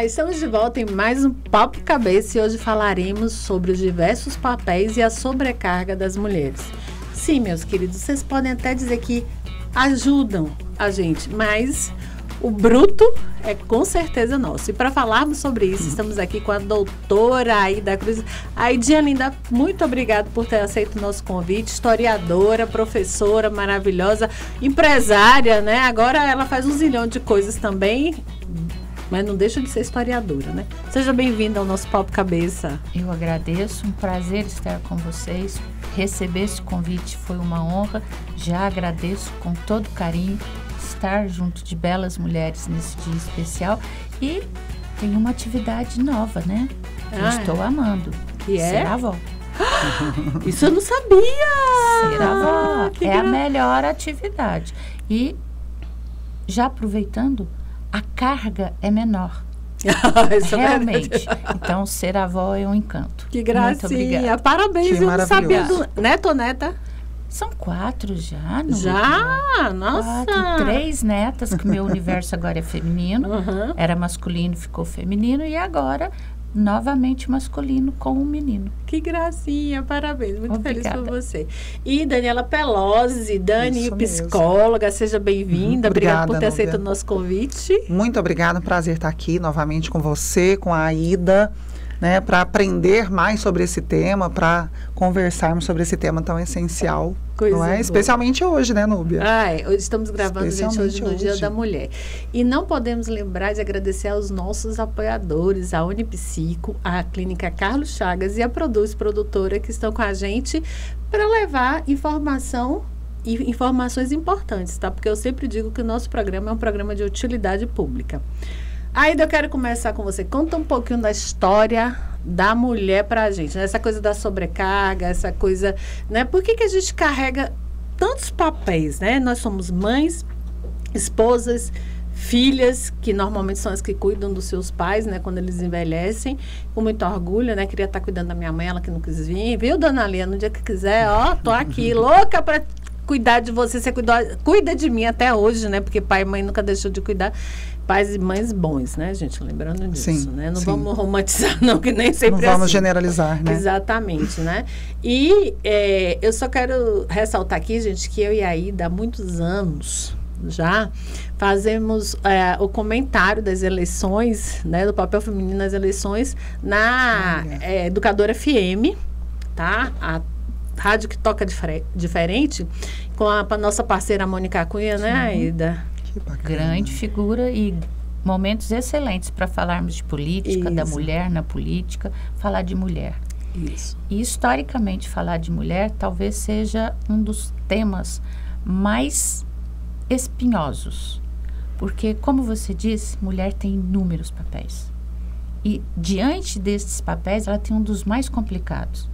Olá, estamos de volta em mais um Papo Cabeça e hoje falaremos sobre os diversos papéis e a sobrecarga das mulheres. Sim, meus queridos, vocês podem até dizer que ajudam a gente, mas o bruto é com certeza nosso. E para falarmos sobre isso, estamos aqui com a doutora Aida Cruz. Aidinha linda, muito obrigada por ter aceito o nosso convite. Historiadora, professora maravilhosa, empresária, né? Agora ela faz um zilhão de coisas também, mas não deixa de ser historiadora, né? Seja bem-vinda ao nosso Papo Cabeça. Eu agradeço, um prazer estar com vocês. Receber esse convite foi uma honra. Já agradeço com todo carinho estar junto de belas mulheres nesse dia especial. E tem uma atividade nova, né? Eu estou amando. E é? Ser avó. Isso eu não sabia! Ser avó é a melhor atividade. E, já aproveitando, a carga é menor. Realmente. Então, ser avó é um encanto. Que gracinha. Parabéns, que eu não sabia. Né, Toneta? São 4 já, no Já? Nossa! 3 netas, que meu universo agora é feminino. Uhum. Era masculino, ficou feminino. E agora, novamente masculino com um menino. Que gracinha, parabéns. Muito Obrigada. feliz por você. E Daniela Pelosi, Dani, Isso psicóloga, seja bem-vinda. Obrigada por ter Núbia. aceito o nosso convite. Muito obrigada, um prazer estar aqui novamente com você, com a Aida, né, para aprender mais sobre esse tema, para conversarmos sobre esse tema tão essencial, Coisa não é? boa. Especialmente hoje, né, Núbia? Hoje estamos gravando, gente, hoje no Dia hoje. da Mulher. E não podemos lembrar de agradecer aos nossos apoiadores, a Unipsico, a Clínica Carlos Chagas e a Produz Produtora, que estão com a gente para levar informação e informações importantes, tá? Porque eu sempre digo que o nosso programa é um programa de utilidade pública. Aida, eu quero começar com você. Conta um pouquinho da história da mulher pra gente, né? Essa coisa da sobrecarga, essa coisa, né? Por que a gente carrega tantos papéis, né? Nós somos mães, esposas, filhas, que normalmente são as que cuidam dos seus pais, né? Quando eles envelhecem, com muito orgulho, né? Queria estar cuidando da minha mãe, ela que não quis vir. Viu, dona Lia? No dia que quiser, ó, tô aqui, louca pra cuidar de você. Você cuida de mim até hoje, né? Porque pai e mãe nunca deixou de cuidar. Pais e mães bons, né, gente? Lembrando disso, Sim, né? Não sim. vamos romantizar, não, que nem sempre Não vamos assim. generalizar, né? Exatamente, né? E eu só quero ressaltar aqui, gente, que eu e a Aida, há muitos anos já, fazemos o comentário das eleições, né? Do papel feminino nas eleições na Educadora FM, tá? A rádio que toca diferente, com a nossa parceira Mônica Cunha, né, Aida? Que bacana. Grande figura e momentos excelentes para falarmos de política, da Isso. mulher na política, falar de mulher. Isso. E historicamente falar de mulher talvez seja um dos temas mais espinhosos. Porque, como você disse, mulher tem inúmeros papéis. E diante desses papéis, ela tem um dos mais complicados.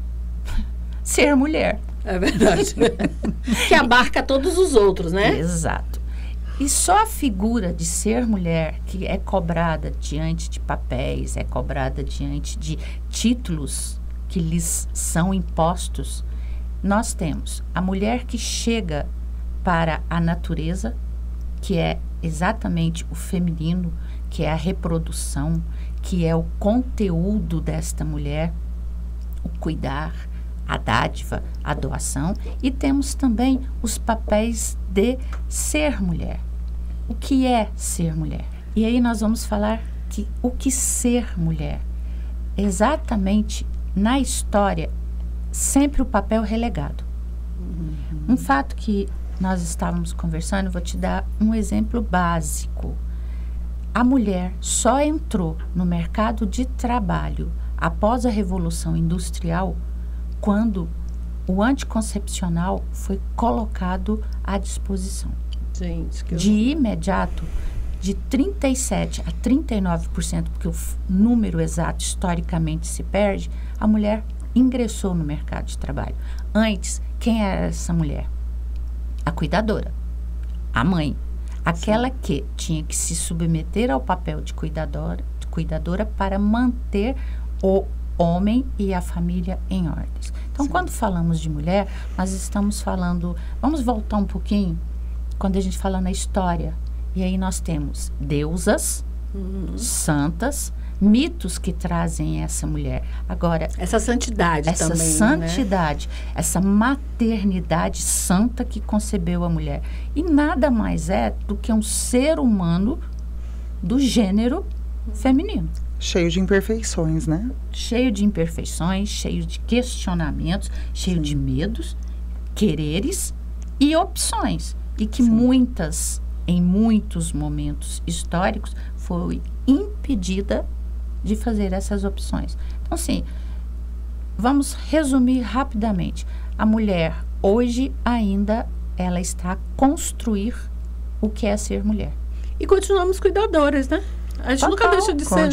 Ser mulher. É verdade. Que abarca todos os outros, né? Exato. E só a figura de ser mulher, que é cobrada diante de papéis, é cobrada diante de títulos que lhes são impostos, nós temos a mulher que chega para a natureza, que é exatamente o feminino, que é a reprodução, que é o conteúdo desta mulher, o cuidar, a dádiva, a doação, e temos também os papéis de ser mulher. O que é ser mulher? E aí nós vamos falar que o que ser mulher? Exatamente na história, sempre o papel relegado. Um fato que nós estávamos conversando, vou te dar um exemplo básico. A mulher só entrou no mercado de trabalho após a Revolução Industrial quando o anticoncepcional foi colocado à disposição. Gente, que De imediato, de 37% a 39%, porque o número exato historicamente se perde, a mulher ingressou no mercado de trabalho. Antes, quem era essa mulher? A cuidadora, a mãe, aquela que tinha que se submeter ao papel de cuidadora para manter o homem e a família em ordens. Então, quando falamos de mulher, nós estamos falando... Vamos voltar um pouquinho, quando a gente fala na história. E aí nós temos deusas, santas, mitos que trazem essa mulher. Agora, essa santidade essa também, santidade, essa maternidade santa que concebeu a mulher. E nada mais é do que um ser humano do gênero feminino. Cheio de imperfeições, né? Cheio de imperfeições, cheio de questionamentos, cheio de medos, quereres e opções. E que em muitos momentos históricos, foi impedida de fazer essas opções. Então, assim, vamos resumir rapidamente. A mulher, hoje, ainda, ela está a construir o que é ser mulher. E continuamos cuidadoras, né? A gente nunca deixa de ser.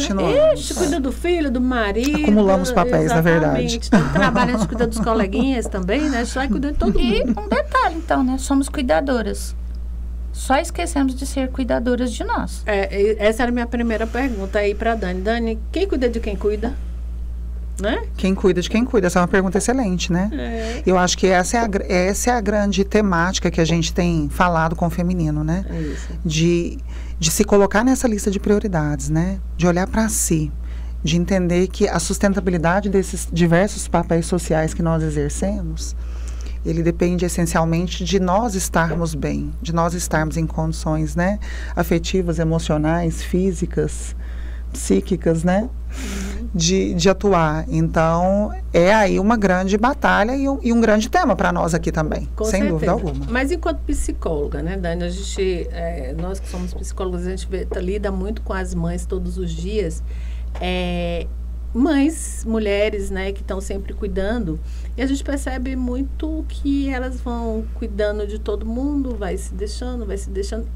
Ixi, cuida do filho, do marido. Acumulamos papéis, na verdade. Então, trabalha, a gente cuida dos coleguinhas também, né? A gente vai cuidando de todo mundo. E um detalhe, então, né? Somos cuidadoras. Só esquecemos de ser cuidadoras de nós. Essa era a minha primeira pergunta aí para Dani. Dani, quem cuida de quem cuida? Né? Quem cuida de quem cuida? Essa é uma pergunta excelente, né? Eu acho que essa é a grande temática que a gente tem falado com o feminino, né? É isso. De se colocar nessa lista de prioridades, né? De olhar para si, de entender que a sustentabilidade desses diversos papéis sociais que nós exercemos, ele depende essencialmente de nós estarmos bem, de nós estarmos em condições, né? Afetivas, emocionais, físicas, psíquicas, né? De atuar. Então, é aí uma grande batalha e um grande tema para nós aqui também, sem dúvida alguma. Mas enquanto psicóloga, né, Dani, a gente, nós que somos psicólogos, a gente lida muito com as mães todos os dias, mães, mulheres, né, que estão sempre cuidando, e a gente percebe muito que elas vão cuidando de todo mundo, vai se deixando,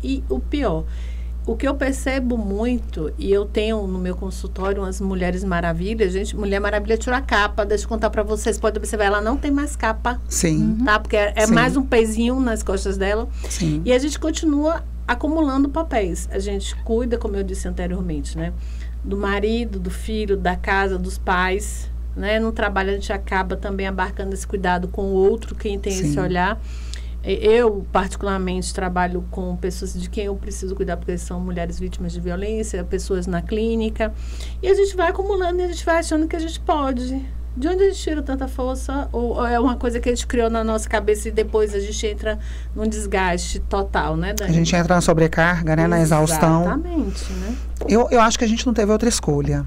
e o pior, o que eu percebo muito, e eu tenho no meu consultório umas Mulheres Maravilhas, gente, Mulher Maravilha tirou a capa, deixa eu contar para vocês, pode observar, ela não tem mais capa. Sim. Tá? Porque é mais um pezinho nas costas dela. Sim. E a gente continua acumulando papéis. A gente cuida, como eu disse anteriormente, né? Do marido, do filho, da casa, dos pais, né? No trabalho a gente acaba também abarcando esse cuidado com o outro, quem tem esse olhar. Eu, particularmente, trabalho com pessoas de quem eu preciso cuidar, porque são mulheres vítimas de violência, pessoas na clínica. E a gente vai acumulando e a gente vai achando que a gente pode. De onde a gente tira tanta força? Ou é uma coisa que a gente criou na nossa cabeça e depois a gente entra num desgaste total, né, Dani? A gente entra na sobrecarga, né, na exaustão. Exatamente, né? Eu acho que a gente não teve outra escolha.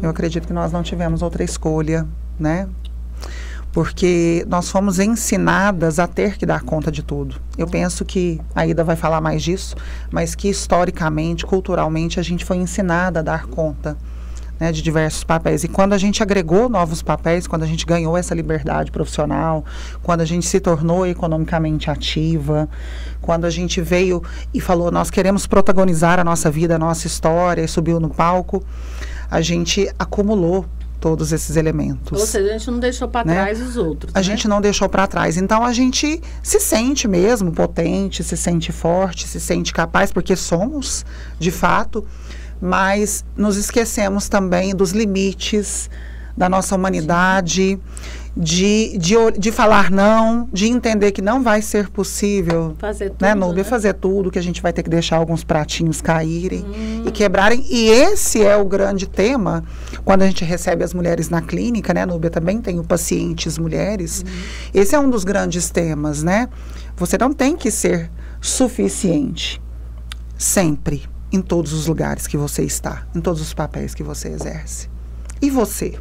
Eu acredito que nós não tivemos outra escolha, né? Porque nós fomos ensinadas a ter que dar conta de tudo. Eu penso que a Aida vai falar mais disso, mas que historicamente, culturalmente, a gente foi ensinada a dar conta, né, de diversos papéis. E quando a gente agregou novos papéis, quando a gente ganhou essa liberdade profissional, quando a gente se tornou economicamente ativa, quando a gente veio e falou, nós queremos protagonizar a nossa vida, a nossa história, e subiu no palco, a gente acumulou todos esses elementos. Ou seja, a gente não deixou para trás os outros. A gente não deixou para trás. Então, a gente se sente mesmo potente, se sente forte, se sente capaz, porque somos, de fato, mas nos esquecemos também dos limites da nossa humanidade, de falar não, de entender que não vai ser possível, fazer tudo, né, Núbia, fazer tudo, que a gente vai ter que deixar alguns pratinhos caírem e quebrarem. E esse é o grande tema, quando a gente recebe as mulheres na clínica, né, Núbia, também tenho pacientes mulheres, esse é um dos grandes temas, né? Você não tem que ser suficiente, sempre, em todos os lugares que você está, em todos os papéis que você exerce. E você?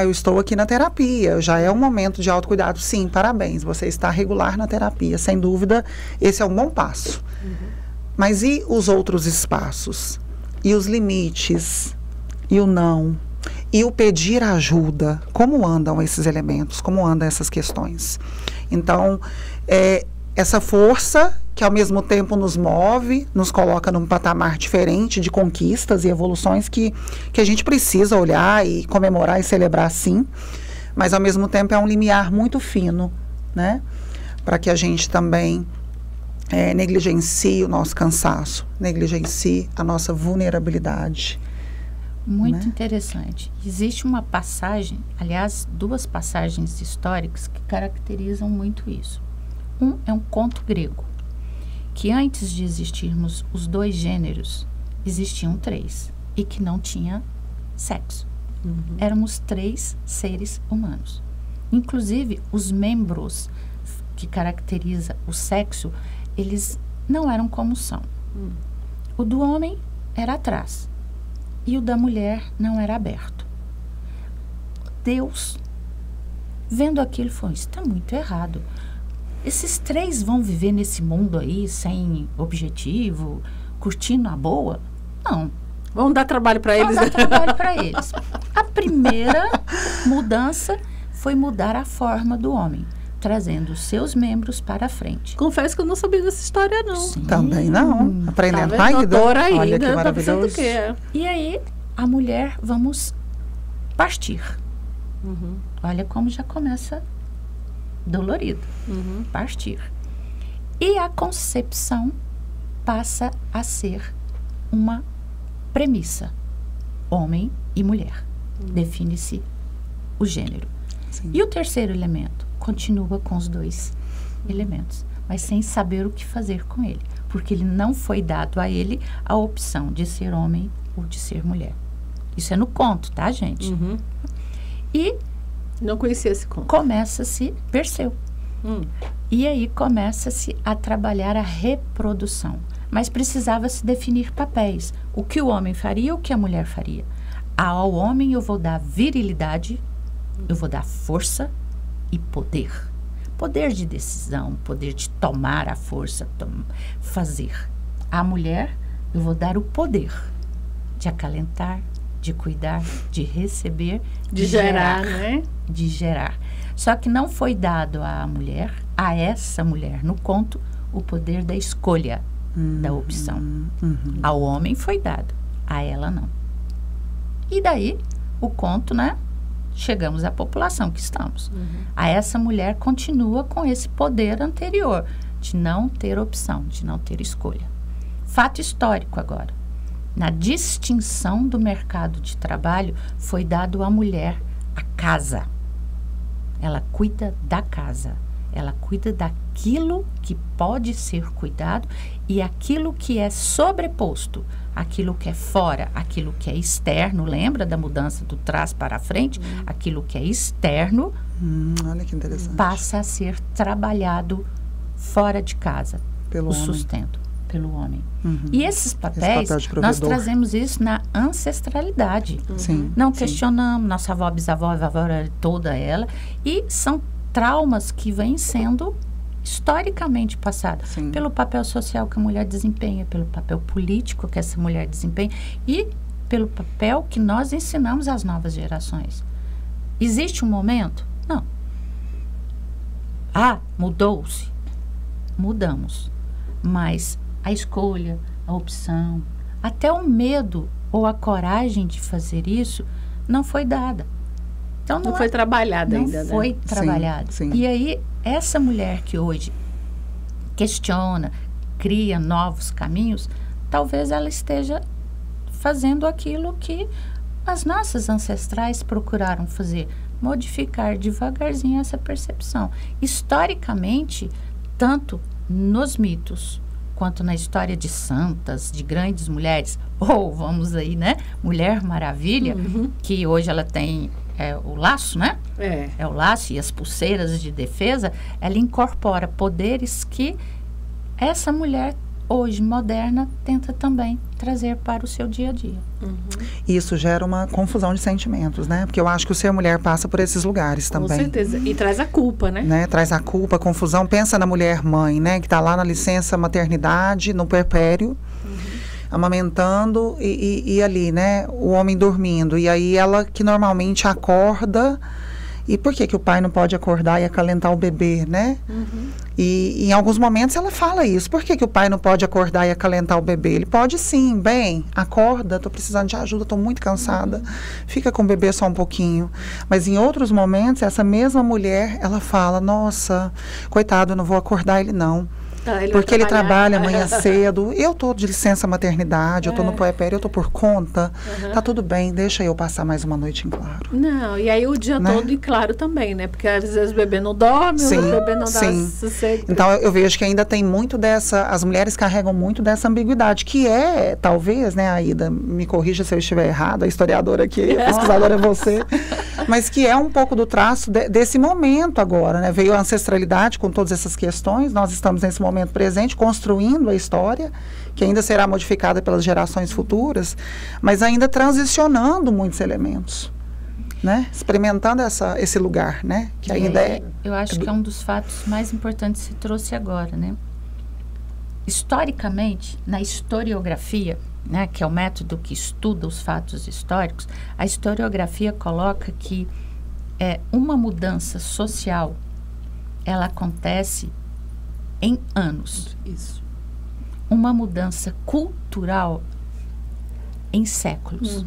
Eu estou aqui na terapia, já é um momento de autocuidado. Sim, parabéns, você está regular na terapia, sem dúvida, esse é um bom passo. Mas e os outros espaços? E os limites? E o não? E o pedir ajuda? Como andam esses elementos? Como andam essas questões? Então, essa força que ao mesmo tempo nos move, nos coloca num patamar diferente de conquistas e evoluções que a gente precisa olhar e comemorar e celebrar, sim, mas ao mesmo tempo é um limiar muito fino, né? Para que a gente também negligencie o nosso cansaço, negligencie a nossa vulnerabilidade. Muito interessante. Existe uma passagem, aliás, 2 passagens históricas que caracterizam muito isso. Um é um conto grego, que antes de existirmos os 2 gêneros, existiam 3. e que não tinha sexo. Éramos 3 seres humanos. Inclusive, os membros que caracteriza o sexo, eles não eram como são. O do homem era atrás e o da mulher não era aberto. Deus, vendo aquilo, falou, isso está muito errado. Esses 3 vão viver nesse mundo aí sem objetivo, curtindo a boa? Não. Vamos dar trabalho para eles. Vamos dar trabalho para eles. A primeira mudança foi mudar a forma do homem, trazendo os seus membros para a frente. Confesso que eu não sabia dessa história, não. Sim. Também não. Aprendendo Tá vendo? Doutora ainda. Olha que Tá maravilhoso. pensando o quê? E aí, a mulher, vamos partir. Olha como já começa dolorido. Partir. E a concepção passa a ser uma premissa. Homem e mulher. Define-se o gênero. Sim. E o terceiro elemento continua com os 2 elementos, mas sem saber o que fazer com ele, porque ele não foi dado a ele a opção de ser homem ou de ser mulher. Isso é no conto, tá, gente? E Não conhecia esse conto. começa-se, Perseu. E aí começa-se a trabalhar a reprodução. Mas precisava se definir papéis. O que o homem faria, o que a mulher faria. Ao homem eu vou dar virilidade, eu vou dar força e poder. Poder de decisão, poder de tomar a força, fazer. À mulher eu vou dar o poder de acalentar, de cuidar, de receber, De gerar, né? de gerar. Só que não foi dado à mulher, a essa mulher no conto, o poder da escolha, da opção. Ao homem foi dado, a ela não. E daí, o conto, né? Chegamos à população que estamos. A essa mulher continua com esse poder anterior, de não ter opção, de não ter escolha. Fato histórico agora. Na distinção do mercado de trabalho, foi dado à mulher a casa. Ela cuida da casa. Ela cuida daquilo que pode ser cuidado e aquilo que é sobreposto, aquilo que é fora, aquilo que é externo. Lembra da mudança do trás para a frente? Aquilo que é externo Olha que interessante. passa a ser trabalhado fora de casa. Pelo o homem. sustento pelo homem. E esses papel papéis, de provedor. nós trazemos isso na ancestralidade. Sim. Não sim. questionamos, nossa avó, bisavó, vovó, toda ela. E são traumas que vêm sendo historicamente passados. Sim. Pelo papel social que a mulher desempenha, pelo papel político que essa mulher desempenha e pelo papel que nós ensinamos às novas gerações. Existe um momento? Não. Ah, mudou-se. Mudamos. Mas a escolha, a opção, até o medo ou a coragem de fazer isso não foi dada. Então Não foi trabalhada não ainda, foi né? trabalhado. Sim. E aí, essa mulher que hoje questiona, cria novos caminhos, talvez ela esteja fazendo aquilo que as nossas ancestrais procuraram fazer, modificar devagarzinho essa percepção. Historicamente, tanto nos mitos, quanto na história de santas, de grandes mulheres, ou vamos aí, né, Mulher Maravilha, que hoje ela tem o laço, né? É o laço e as pulseiras de defesa, ela incorpora poderes que essa mulher hoje moderna tenta também trazer para o seu dia a dia. Isso gera uma confusão de sentimentos, né? Porque eu acho que o ser mulher passa por esses lugares também. Com certeza. E traz a culpa, né? Traz a culpa, a confusão. Pensa na mulher mãe, né? Que está lá na licença maternidade, no puerpério, amamentando e ali, né? O homem dormindo. E aí ela que normalmente acorda. E por que o pai não pode acordar e acalentar o bebê, né? E em alguns momentos ela fala isso. Por que o pai não pode acordar e acalentar o bebê? Ele pode sim, bem, acorda, tô precisando de ajuda, tô muito cansada. Fica com o bebê só um pouquinho. Mas em outros momentos, essa mesma mulher, ela fala, nossa, coitado, eu não vou acordar ele não. porque ele trabalha amanhã cedo, eu estou de licença maternidade, eu estou no puerpério, eu estou por conta, tá tudo bem, deixa eu passar mais uma noite em claro. Não, e aí o dia todo em claro também, né? Porque às vezes o bebê não dorme, o bebê não dá sossego. Então eu vejo que ainda tem muito as mulheres carregam muito dessa ambiguidade, que é, talvez, né, Aida, me corrija se eu estiver errado, a historiadora aqui, a pesquisadora é você, mas que é um pouco do traço desse momento agora, né? Veio a ancestralidade com todas essas questões, nós estamos nesse momento presente, construindo a história, que ainda será modificada pelas gerações futuras, mas ainda transicionando muitos elementos, né? Experimentando esse lugar, né? Que ainda eu acho que é um dos fatos mais importantes que se trouxe agora, né? Historicamente, na historiografia, né, que é o método que estuda os fatos históricos, a historiografia coloca que uma mudança social, ela acontece em anos. Isso. Uma mudança cultural em séculos.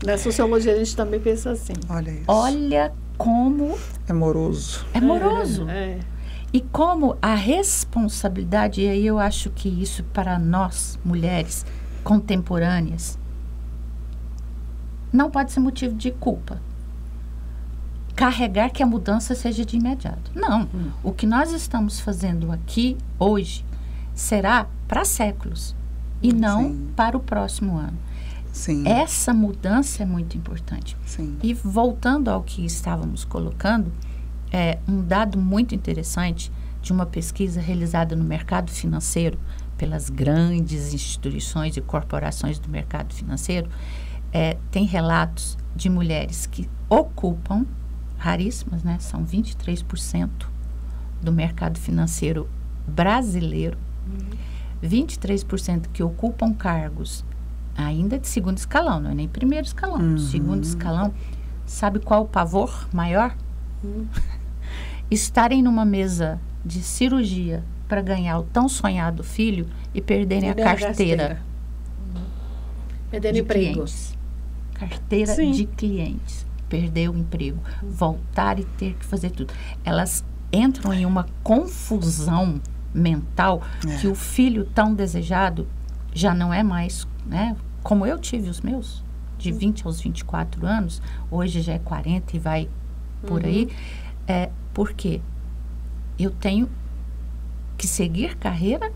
Na sociologia a gente também pensa assim. Olha isso. Olha como... É moroso. É moroso. E como a responsabilidade, e aí eu acho que isso para nós, mulheres contemporâneas, não pode ser motivo de culpa. Carregar que a mudança seja de imediato. Não. O que nós estamos fazendo aqui, hoje, será para séculos e não para o próximo ano. Sim. Essa mudança é muito importante. Sim. E voltando ao que estávamos colocando, um dado muito interessante de uma pesquisa realizada no mercado financeiro pelas grandes instituições e corporações do mercado financeiro, tem relatos de mulheres que ocupam, raríssimas, né? São 23% do mercado financeiro brasileiro, 23% que ocupam cargos ainda de segundo escalão, não é nem primeiro escalão, segundo escalão. Sabe qual o pavor maior? Estarem numa mesa de cirurgia para ganhar o tão sonhado filho e perderem a carteira. Perderem emprego. Carteira de clientes. Perder o emprego. Voltar e ter que fazer tudo. Elas entram em uma confusão mental que o filho tão desejado já não é mais, né? Como eu tive os meus, de 20 aos 24 anos, hoje já é 40 e vai por aí. Por quê? Eu tenho que seguir carreira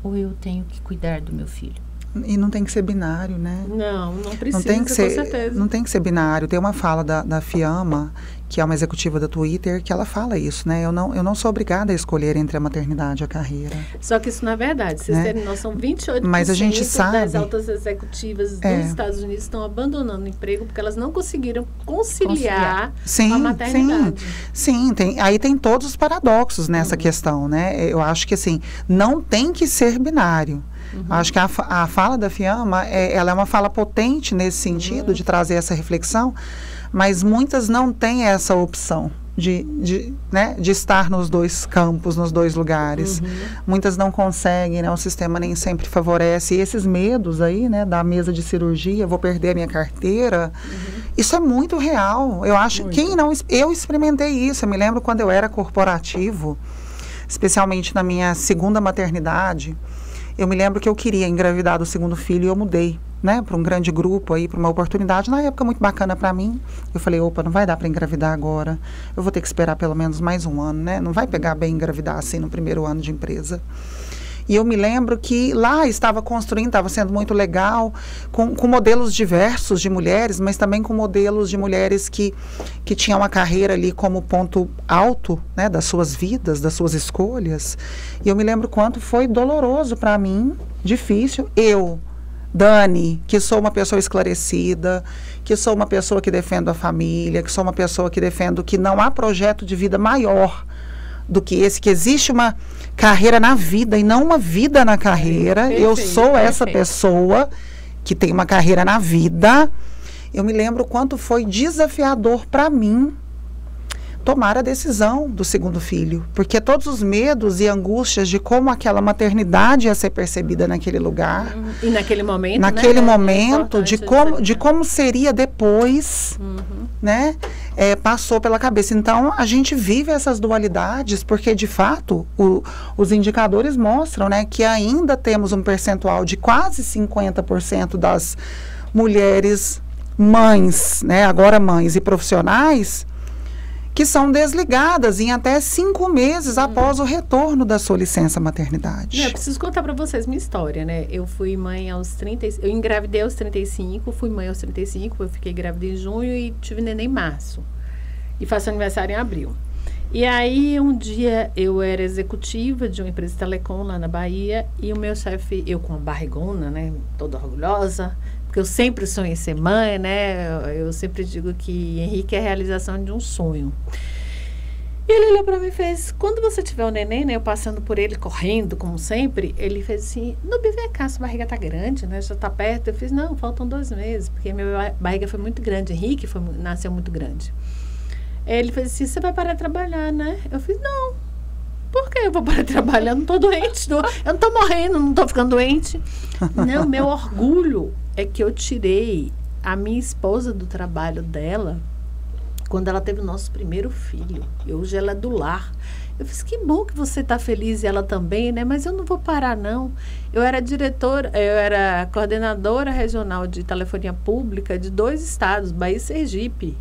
ou eu tenho que cuidar do meu filho? E não tem que ser binário, né? Não precisa, não tem que ser, com certeza. Não tem que ser binário. Tem uma fala da Fiamma, que é uma executiva da Twitter, que ela fala isso, né? Eu não sou obrigada a escolher entre a maternidade e a carreira. Só que isso não é verdade. Vocês terem noção, 28% Mas a gente sabe, das altas executivas dos Estados Unidos estão abandonando o emprego porque elas não conseguiram conciliar a maternidade. Sim, aí tem todos os paradoxos nessa questão, né? Eu acho que, assim, não tem que ser binário. Acho que a fala da Fiamma, ela é uma fala potente nesse sentido, de trazer essa reflexão, mas muitas não têm essa opção de estar nos dois campos, nos dois lugares. Muitas não conseguem, né? O sistema nem sempre favorece. E esses medos aí, né, da mesa de cirurgia, vou perder a minha carteira, isso é muito real. Eu acho, eu experimentei isso. Eu me lembro quando eu era corporativo, especialmente na minha segunda maternidade. Eu me lembro que eu queria engravidar do segundo filho e eu mudei, né, para um grande grupo aí, para uma oportunidade, na época muito bacana para mim. Eu falei, opa, não vai dar para engravidar agora. Eu vou ter que esperar pelo menos mais um ano, né? Não vai pegar bem engravidar assim no primeiro ano de empresa. E eu me lembro que lá estava construindo, estava sendo muito legal, com modelos diversos de mulheres, mas também com modelos de mulheres que tinham a carreira ali como ponto alto, né, das suas vidas, das suas escolhas. E eu me lembro quanto foi doloroso para mim, difícil. Eu, Dani, que sou uma pessoa esclarecida, que sou uma pessoa que defendo a família, que sou uma pessoa que defendo que não há projeto de vida maior do que esse, que existe uma carreira na vida e não uma vida na carreira. Perfeito, eu sou essa pessoa que tem uma carreira na vida. Eu me lembro quanto foi desafiador para mim tomar a decisão do segundo filho, porque todos os medos e angústias de como aquela maternidade ia ser percebida naquele lugar. E naquele momento, de como seria depois. né, passou pela cabeça. Então, a gente vive essas dualidades porque, de fato, os indicadores mostram, né, que ainda temos um percentual de quase 50% das mulheres mães, né, agora mães e profissionais, que são desligadas em até 5 meses após o retorno da sua licença maternidade. Eu preciso contar para vocês minha história, né? Eu fui mãe aos 30, eu engravidei aos 35, fui mãe aos 35, eu fiquei grávida em junho e tive neném em março. E faço aniversário em abril. E aí, um dia, eu era executiva de uma empresa de telecom lá na Bahia e o meu chefe, eu com uma barrigona, né, toda orgulhosa, porque eu sempre sonhei ser mãe, né? Eu sempre digo que Henrique é a realização de um sonho. E ele olhou para mim e fez, quando você tiver o neném, né? Eu passando por ele, correndo, como sempre, ele fez assim, Núbia, vem cá, sua barriga tá grande, né? Já tá perto. Eu fiz, não, faltam 2 meses, porque minha barriga foi muito grande. Henrique nasceu muito grande. Ele fez assim, você vai parar de trabalhar, né? Eu fiz, não. Por que eu vou parar de trabalhar? Eu não tô doente, eu não tô morrendo, não tô ficando doente. Não, meu orgulho é que eu tirei a minha esposa do trabalho dela quando ela teve o nosso primeiro filho. E hoje ela é do lar. Eu fiz, que bom que você está feliz e ela também, né? Mas eu não vou parar, não. Eu era coordenadora regional de telefonia pública de 2 estados, Bahia e Sergipe.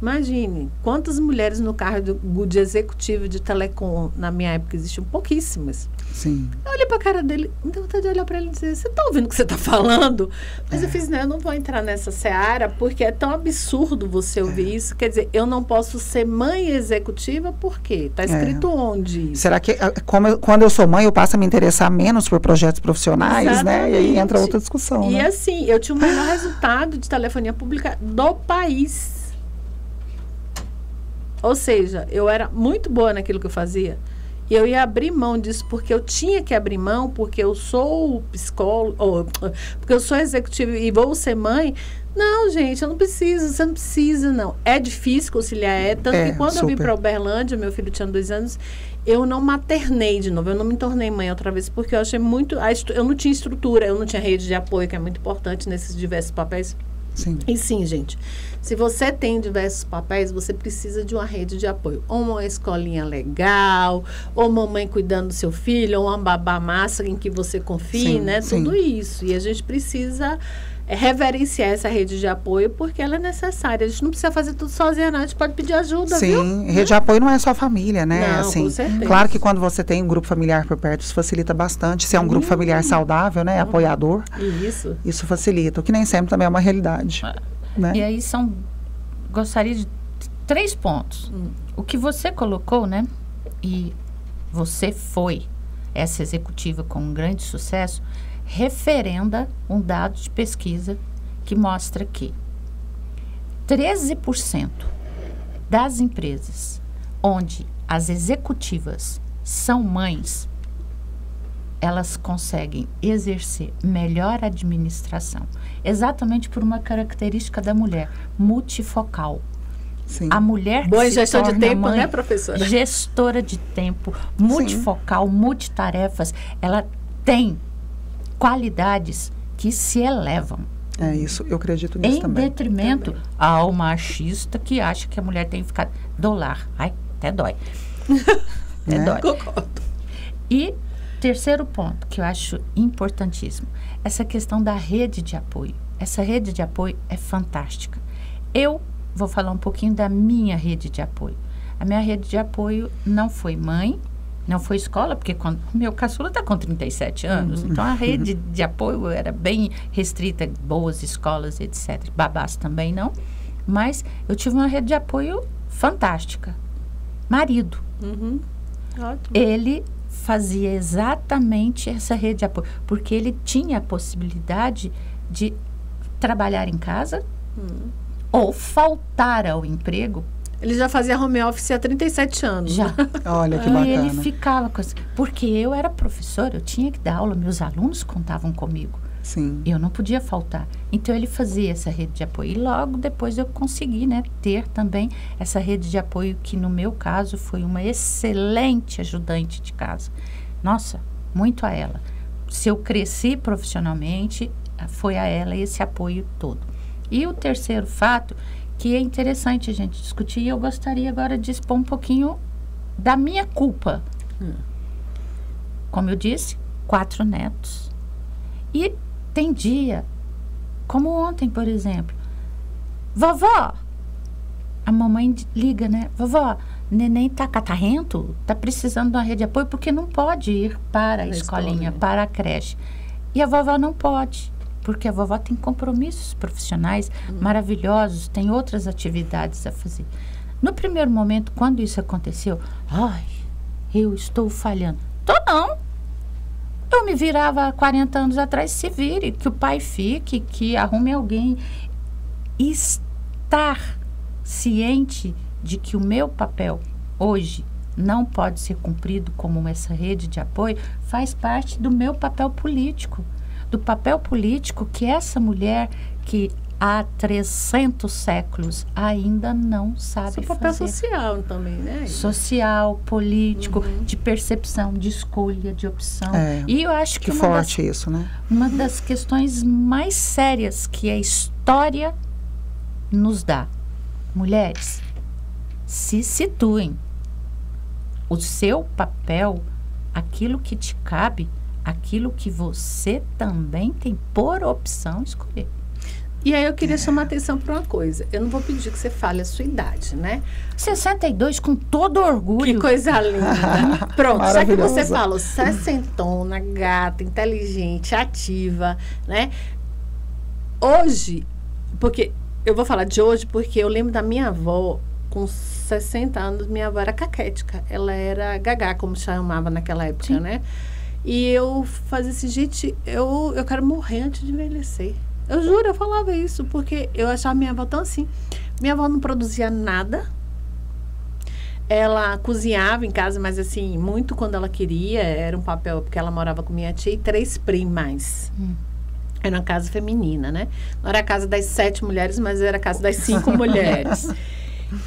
Imagine, quantas mulheres no cargo de executivo de telecom na minha época existiam? Pouquíssimas. Sim. Eu olhei para a cara dele, me deu vontade de olhar para ele e dizer, você está ouvindo o que você está falando? Mas eu fiz, não, eu não vou entrar nessa seara, porque é tão absurdo você ouvir isso. Quer dizer, eu não posso ser mãe executiva, por quê? Está escrito onde? Será que, quando eu sou mãe, eu passo a me interessar menos por projetos profissionais, exatamente, né? E aí entra outra discussão, E né? assim, eu tinha o melhor resultado de telefonia pública do país. Ou seja, eu era muito boa naquilo que eu fazia. E eu ia abrir mão disso porque eu tinha que abrir mão, porque eu sou psicólogo, porque eu sou executiva e vou ser mãe. Não, gente, eu não preciso, você não precisa, não. É difícil conciliar, tanto que quando eu vim para Uberlândia, meu filho tinha 2 anos, eu não maternei de novo, eu não me tornei mãe outra vez, porque eu achei muito... eu não tinha estrutura, eu não tinha rede de apoio, que é muito importante nesses diversos papéis. Sim. E sim, gente, se você tem diversos papéis, você precisa de uma rede de apoio. Ou uma escolinha legal, ou mamãe cuidando do seu filho, ou uma babá massa em que você confie, né? Sim. Tudo isso. E a gente precisa reverenciar essa rede de apoio, porque ela é necessária. A gente não precisa fazer tudo sozinha, não. A gente pode pedir ajuda, viu? Sim, rede de apoio não é só família, né? Não, assim, com certeza. Claro que quando você tem um grupo familiar por perto, isso facilita bastante. Se é um grupo familiar saudável, né? Apoiador. Isso facilita, o que nem sempre também é uma realidade. Né? E aí gostaria de 3 pontos. O que você colocou, né? E você foi essa executiva com um grande sucesso, referenda um dado de pesquisa que mostra que 13% das empresas onde as executivas são mães, elas conseguem exercer melhor administração. Exatamente por uma característica da mulher, multifocal. Sim. A mulher boa que gestão de tempo, mãe, né, professora? Gestora de tempo, multifocal, multitarefas, ela tem qualidades que se elevam. É isso, eu acredito nisso também. Em detrimento ao machista que acha que a mulher tem que ficar dólar. Ai, até dói. Até dói. Concordo. E terceiro ponto, que eu acho importantíssimo, essa questão da rede de apoio. Essa rede de apoio é fantástica. Eu vou falar um pouquinho da minha rede de apoio. A minha rede de apoio não foi mãe, não foi escola, porque quando o meu caçula está com 37 anos, então a rede de apoio era bem restrita, boas escolas, etc. Babás também não, mas eu tive uma rede de apoio fantástica. Marido. Ótimo. Ele fazia exatamente essa rede de apoio, porque ele tinha a possibilidade de trabalhar em casa ou faltar ao emprego. Ele já fazia home office há 37 anos. Já. Olha que bacana. E ele ficava com assim, porque eu era professora, eu tinha que dar aula, meus alunos contavam comigo. Sim. Eu não podia faltar. Então, ele fazia essa rede de apoio. E logo depois eu consegui, né, ter também essa rede de apoio que, no meu caso, foi uma excelente ajudante de casa. Nossa, muito a ela. Se eu cresci profissionalmente, foi a ela esse apoio todo. E o terceiro fato, que é interessante a gente discutir. E eu gostaria agora de expor um pouquinho da minha culpa. Como eu disse, 4 netos. E tem dia, como ontem, por exemplo. Vovó, a mamãe liga, né? Vovó, neném tá catarrento, tá precisando de uma rede de apoio, porque não pode ir para a escolinha, para a creche. E a vovó não pode, porque a vovó tem compromissos profissionais maravilhosos, tem outras atividades a fazer. No primeiro momento, quando isso aconteceu, ai, eu estou falhando. Tô não. Eu me virava há 40 anos atrás, se vire, que o pai fique, que arrume alguém. Estar ciente de que o meu papel hoje não pode ser cumprido como essa rede de apoio faz parte do meu papel político. Do papel político que essa mulher que há 300 séculos ainda não sabe fazer. Seu papel social também, né? Social, político, de percepção, de escolha, de opção. E eu acho que forte isso, né? Uma das questões mais sérias que a história nos dá. Mulheres, se situem. O seu papel, aquilo que te cabe, aquilo que você também tem por opção escolher. E aí eu queria chamar a atenção para uma coisa. Eu não vou pedir que você fale a sua idade, né? 62, com todo orgulho. Que coisa linda. Pronto, já que você falou, sessentona, gata, inteligente, ativa, né? Hoje, porque eu vou falar de hoje porque eu lembro da minha avó, com 60 anos, minha avó era caquética. Ela era gagá, como chamava naquela época, Sim. né? E eu fazia assim, gente, eu quero morrer antes de envelhecer. Eu juro, eu falava isso, porque eu achava minha avó tão assim. Minha avó não produzia nada. Ela cozinhava em casa, mas assim, muito quando ela queria. Era um papel, porque ela morava com minha tia e 3 primas. Era uma casa feminina, né? Não era a casa das 7 mulheres, mas era a casa das 5 mulheres.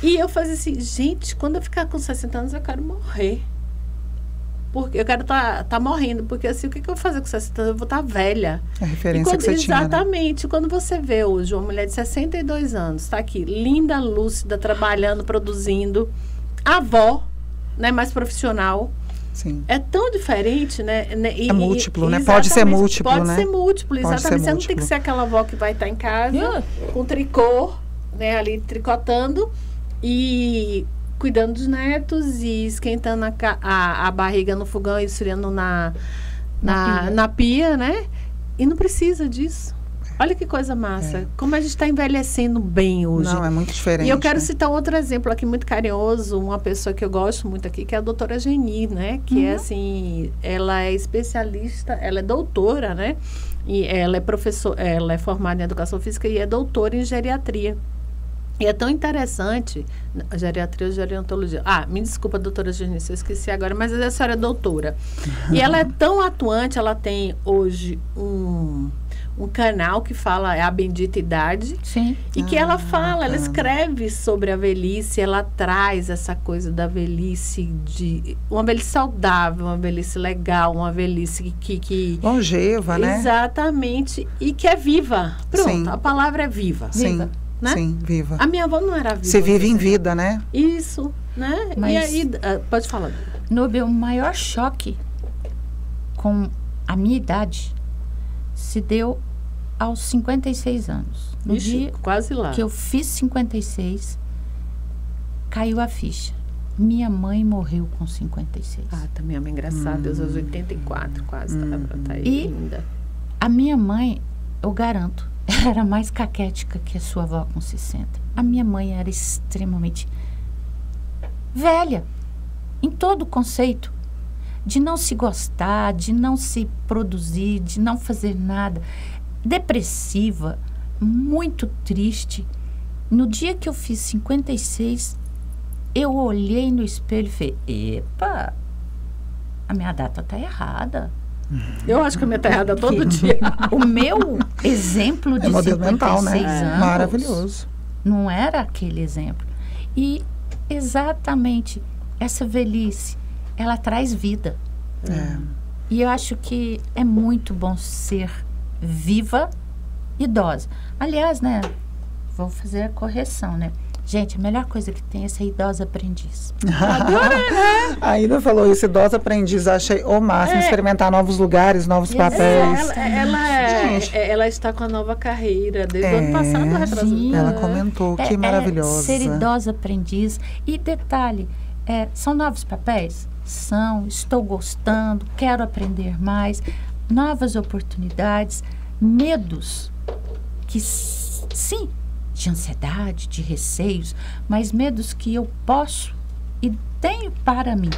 E eu fazia assim, gente, quando eu ficar com 60 anos, eu quero morrer. Porque eu quero tá morrendo, porque assim, o que eu vou fazer com 60 anos? Eu vou estar velha. A referência que você tinha, né? Exatamente. Quando você vê hoje uma mulher de 62 anos, está aqui, linda, lúcida, trabalhando, produzindo, avó, né, mais profissional. Sim. É tão diferente, né? É múltiplo, né? Pode ser múltiplo, pode né? Pode ser múltiplo, Pode exatamente. ser Você não tem que ser aquela avó que vai estar em casa com tricô, né, ali tricotando e cuidando dos netos e esquentando a barriga no fogão e esfriando na pia, né? E não precisa disso. Olha que coisa massa. Como a gente está envelhecendo bem hoje. Não, é muito diferente. E eu quero citar outro exemplo aqui muito carinhoso, uma pessoa que eu gosto muito aqui, que é a doutora Geni, né? Que é assim, ela é especialista, ela é doutora, né? E ela é professora, ela é formada em educação física e é doutora em geriatria. E é tão interessante, geriatria ou gerontologia. Me desculpa, doutora Geni, eu esqueci agora, mas a senhora é doutora. E ela é tão atuante, ela tem hoje um canal que fala, é a Bendita Idade. Sim. E que ela fala, ela escreve sobre a velhice, ela traz essa coisa da velhice, de uma velhice saudável, uma velhice legal, uma velhice que longeva, né? Exatamente, e que é viva. Pronto, Sim. a palavra é viva. Sim. Viva. Né? Sim, viva. A minha avó não era viva. Você vive em vida, né? Isso, né? Mas, e aí, pode falar. Nubia, o maior choque com a minha idade se deu aos 56 anos. No dia quase lá. Que eu fiz 56, caiu a ficha. Minha mãe morreu com 56. Também é uma engraçada. Deus, aos 84 quase. Tá aí ainda. A minha mãe, eu garanto, era mais caquética que a sua avó com 60. A minha mãe era extremamente velha, em todo o conceito, de não se gostar, de não se produzir, de não fazer nada. Depressiva, muito triste. No dia que eu fiz 56, eu olhei no espelho e falei, epa, a minha data tá errada. Eu acho que a minha tá errada todo dia. O meu exemplo de 56 mental, né? anos Maravilhoso. Não era aquele exemplo. E exatamente essa velhice, ela traz vida. E eu acho que é muito bom ser viva, idosa. Aliás, né, vou fazer a correção, né? Gente, a melhor coisa que tem é ser idosa aprendiz. A Aida falou isso, idosa aprendiz, achei o máximo, experimentar novos lugares, novos papéis. Ela está com a nova carreira, desde o ano passado, retrasado. Ela comentou, que maravilhosa. Ser idosa aprendiz. E detalhe, são novos papéis? São, estou gostando, quero aprender mais, novas oportunidades, medos, que sim, de ansiedade, de receios, mas medos que eu posso e tenho para mim.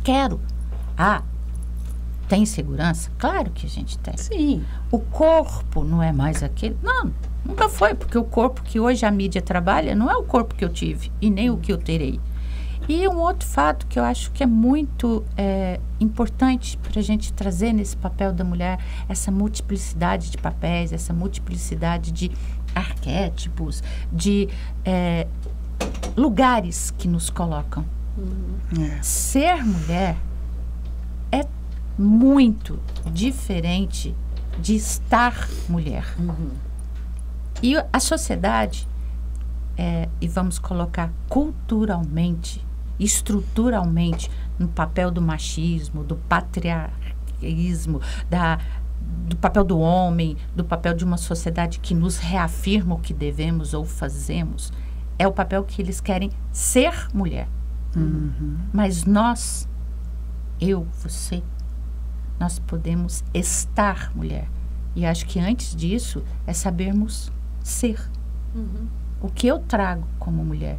Quero. Tem segurança? Claro que a gente tem. Sim. O corpo não é mais aquele. Não, nunca foi, porque o corpo que hoje a mídia trabalha não é o corpo que eu tive e nem o que eu terei. E um outro fato que eu acho que é muito importante para a gente trazer nesse papel da mulher, essa multiplicidade de papéis, essa multiplicidade de arquétipos, de lugares que nos colocam. Ser mulher é muito diferente de estar mulher. E a sociedade, e vamos colocar culturalmente, estruturalmente, no papel do machismo, do patriarquismo, do papel do homem, do papel de uma sociedade que nos reafirma o que devemos ou fazemos, é o papel que eles querem ser mulher. Mas nós, eu, você, nós podemos estar mulher. E acho que antes disso é sabermos ser. O que eu trago como mulher.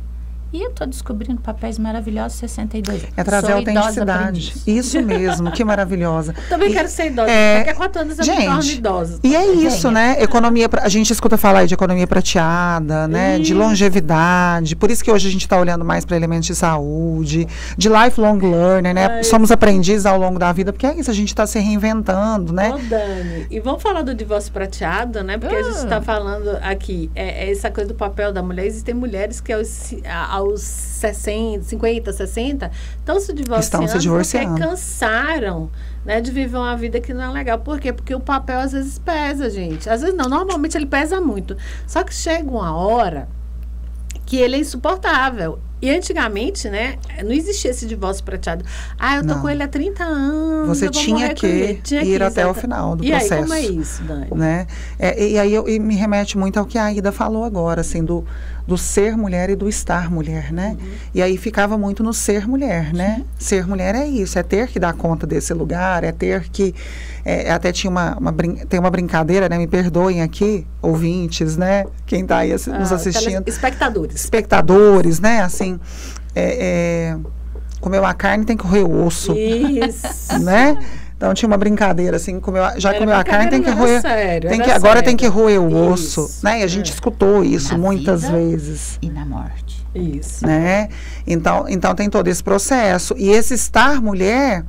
E eu estou descobrindo papéis maravilhosos, 62 anos. É trazer a autenticidade. Isso mesmo, que maravilhosa. Também quero ser idosa. Daqui a 4 anos eu me torno idosa. E é isso, né? Economia, a gente escuta falar aí de economia prateada, né? De longevidade. Por isso que hoje a gente está olhando mais para elementos de saúde, de lifelong learning, né? Somos aprendizes ao longo da vida, porque é isso, a gente está se reinventando, né? Ô, Dani, e vamos falar do divórcio prateado, né? Porque a gente está falando aqui, essa coisa do papel da mulher. Existem mulheres que aos 60, 50, 60, estão se divorciando porque cansaram, né, de viver uma vida que não é legal. Por quê? Porque o papel às vezes pesa, gente. Às vezes não, normalmente ele pesa muito. Só que chega uma hora que ele é insuportável. E antigamente, né, não existia esse divórcio prateado. Eu tô com ele há 30 anos. Você tinha que ir até o final do processo. E aí, como é isso, Dani? Né? E aí me remete muito ao que a Aida falou agora, assim, do ser mulher e do estar mulher, né? E aí ficava muito no ser mulher, né? Ser mulher é isso, é ter que dar conta desse lugar, é ter que... até tinha tem uma brincadeira, né? Me perdoem aqui, ouvintes, né? Quem está aí nos assistindo. Espectadores, né? Assim, comer uma carne tem que roer o osso. Isso. Né? Então tinha uma brincadeira assim, comeu a carne, tem que roer. Agora tem que roer o osso, né? E a gente escutou isso muitas vezes. E na morte. Isso. Né? Então tem todo esse processo. E esse estar mulher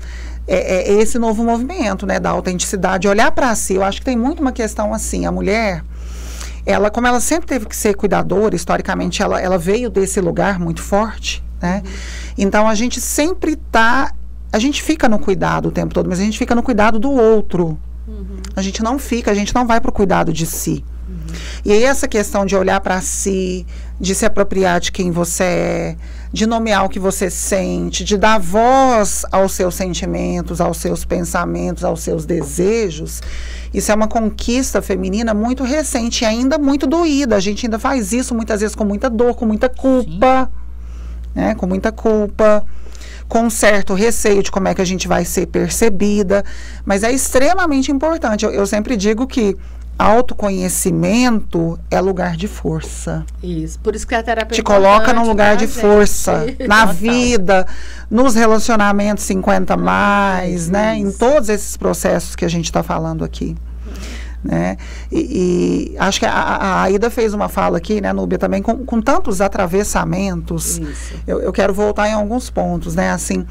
é esse novo movimento, né? Da autenticidade, olhar para si. Eu acho que tem muito uma questão assim, a mulher, como ela sempre teve que ser cuidadora, historicamente ela veio desse lugar muito forte, né? Então a gente sempre a gente fica no cuidado o tempo todo, mas a gente fica no cuidado do outro. A gente não vai para o cuidado de si. E aí essa questão de olhar para si, de se apropriar de quem você é, de nomear o que você sente, de dar voz aos seus sentimentos, aos seus pensamentos, aos seus desejos, isso é uma conquista feminina muito recente e ainda muito doída. A gente ainda faz isso muitas vezes com muita dor, com muita culpa, né? Com muita culpa, com um certo receio de como é que a gente vai ser percebida, mas é extremamente importante. Eu sempre digo que autoconhecimento é lugar de força. Isso, por isso que a terapia te coloca num lugar de força, na vida, nos relacionamentos 50 mais, né? Em todos esses processos que a gente está falando aqui. Né? E acho que a Aida fez uma fala aqui, né, Núbia, também com tantos atravessamentos. Eu quero voltar em alguns pontos, né? Assim,